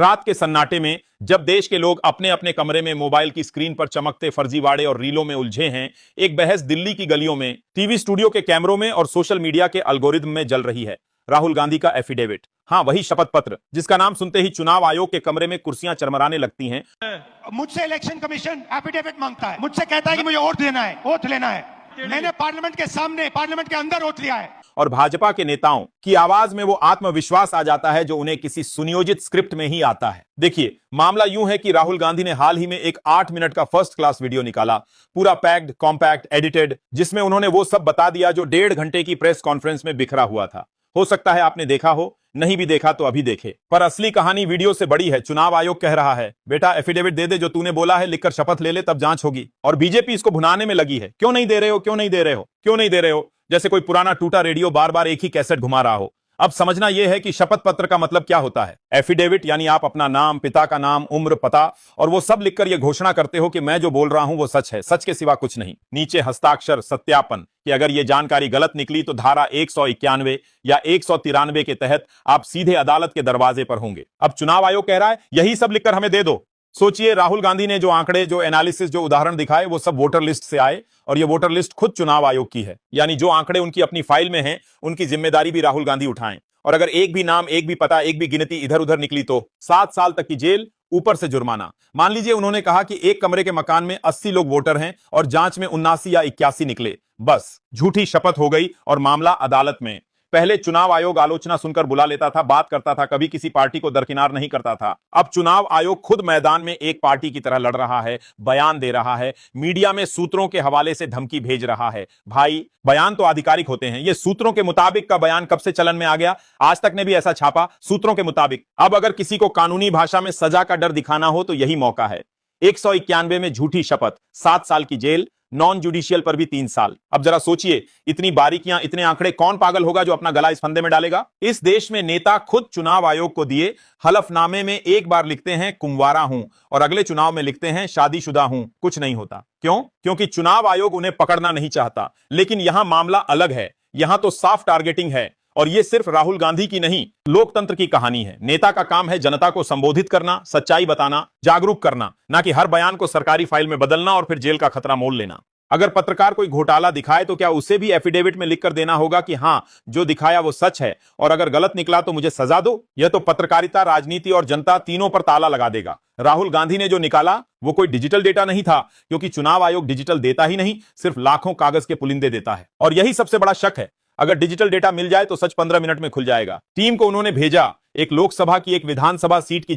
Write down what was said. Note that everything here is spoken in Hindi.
रात के सन्नाटे में जब देश के लोग अपने अपने कमरे में मोबाइल की स्क्रीन पर चमकते फर्जीवाड़े और रीलों में उलझे हैं, एक बहस दिल्ली की गलियों में, टीवी स्टूडियो के कैमरों में और सोशल मीडिया के एल्गोरिदम में जल रही है। राहुल गांधी का एफिडेविट, हाँ वही शपथ पत्र जिसका नाम सुनते ही चुनाव आयोग के कमरे में कुर्सियां चरमराने लगती हैं। मुझसे इलेक्शन कमीशन एफिडेविट मांगता है, मुझसे कहता है कि मुझे ओथ देना है, ओथ लेना है। मैंने पार्लियामेंट के सामने, पार्लियामेंट के अंदर ओथ लिया है। और भाजपा के नेताओं की आवाज में वो आत्मविश्वास आ जाता है जो उन्हें किसी सुनियोजित स्क्रिप्ट में ही आता है। देखिए, मामला यूं है कि राहुल गांधी ने हाल ही में एक 8 मिनट का फर्स्ट क्लास वीडियो निकाला, पूरा पैक्ड, कॉम्पैक्ट, एडिटेड, जिसमें उन्होंने वो सब बता दिया जो 1.5 घंटे की प्रेस कॉन्फ्रेंस में बिखरा हुआ था। हो सकता है आपने देखा हो, नहीं भी देखा तो अभी देखे। पर असली कहानी वीडियो से बड़ी है। चुनाव आयोग कह रहा है, बेटा एफिडेविट दे दे, जो तूने बोला है लिखकर शपथ ले ले, तब जांच होगी। और बीजेपी इसको भुनाने में लगी है, क्यों नहीं दे रहे हो, क्यों नहीं दे रहे हो, क्यों नहीं दे रहे हो, जैसे कोई पुराना टूटा रेडियो बार बार एक ही कैसेट घुमा रहा हो। अब समझना यह है कि शपथ पत्र का मतलब क्या होता है। एफिडेविट यानी आप अपना नाम, पिता का नाम, उम्र, पता और वो सब लिखकर यह घोषणा करते हो कि मैं जो बोल रहा हूं वो सच है, सच के सिवा कुछ नहीं। नीचे हस्ताक्षर, सत्यापन कि अगर यह जानकारी गलत निकली तो धारा 191 या 193 के तहत आप सीधे अदालत के दरवाजे पर होंगे। अब चुनाव आयोग कह रहा है यही सब लिखकर हमें दे दो। सोचिए, राहुल गांधी ने जो आंकड़े, जो एनालिसिस, जो उदाहरण दिखाए वो सब वोटर लिस्ट से आए और ये वोटर लिस्ट खुद चुनाव आयोग की है। यानी जो आंकड़े उनकी अपनी फाइल में हैं, उनकी जिम्मेदारी भी राहुल गांधी उठाएं। और अगर एक भी नाम, एक भी पता, एक भी गिनती इधर उधर निकली तो 7 साल तक की जेल, ऊपर से जुर्माना। मान लीजिए उन्होंने कहा कि एक कमरे के मकान में 80 लोग वोटर हैं और जांच में 79 या 81 निकले, बस झूठी शपथ हो गई और मामला अदालत में। पहले चुनाव आयोग आलोचना सुनकर बुला लेता था, बात करता था, कभी किसी पार्टी को दरकिनार नहीं करता था। अब चुनाव आयोग खुद मैदान में एक पार्टी की तरह लड़ रहा है, बयान दे रहा है, मीडिया में सूत्रों के हवाले से धमकी भेज रहा है। भाई, बयान तो आधिकारिक होते हैं, ये सूत्रों के मुताबिक का बयान कब से चलन में आ गया? आज तक ने भी ऐसा छापा, सूत्रों के मुताबिक। अब अगर किसी को कानूनी भाषा में सजा का डर दिखाना हो तो यही मौका है। 191 में झूठी शपथ, 7 साल की जेल, नॉन जुडिशियल पर भी 3 साल। अब जरा सोचिए, इतनी बारीकियां, इतने आंकड़े, कौन पागल होगा जो अपना गला इस फंदे में डालेगा? इस देश में नेता खुद चुनाव आयोग को दिए हलफनामे में एक बार लिखते हैं कुंवारा हूं और अगले चुनाव में लिखते हैं शादीशुदा हूं, कुछ नहीं होता। क्यों? क्योंकि चुनाव आयोग उन्हें पकड़ना नहीं चाहता। लेकिन यहां मामला अलग है, यहां तो साफ टारगेटिंग है। और यह सिर्फ राहुल गांधी की नहीं, लोकतंत्र की कहानी है। नेता का काम है जनता को संबोधित करना, सच्चाई बताना, जागरूक करना, ना कि हर बयान को सरकारी फाइल में बदलना और फिर जेल का खतरा मोल लेना। अगर पत्रकार कोई घोटाला दिखाए तो क्या उसे भी एफिडेविट में लिखकर देना होगा कि हां, जो दिखाया वो सच है और अगर गलत निकला तो मुझे सजा दो? यह तो पत्रकारिता, राजनीति और जनता तीनों पर ताला लगा देगा। राहुल गांधी ने जो निकाला वो कोई डिजिटल डेटा नहीं था, क्योंकि चुनाव आयोग डिजिटल देता ही नहीं, सिर्फ लाखों कागज के पुलिंदे देता है। और यही सबसे बड़ा शक है। अगर डिजिटल डेटा मिल जाए तो सच 15 मिनट में खुल जाएगा। टीम को उन्होंने भेजा, एक लोकसभा की, एक विधानसभा सीट की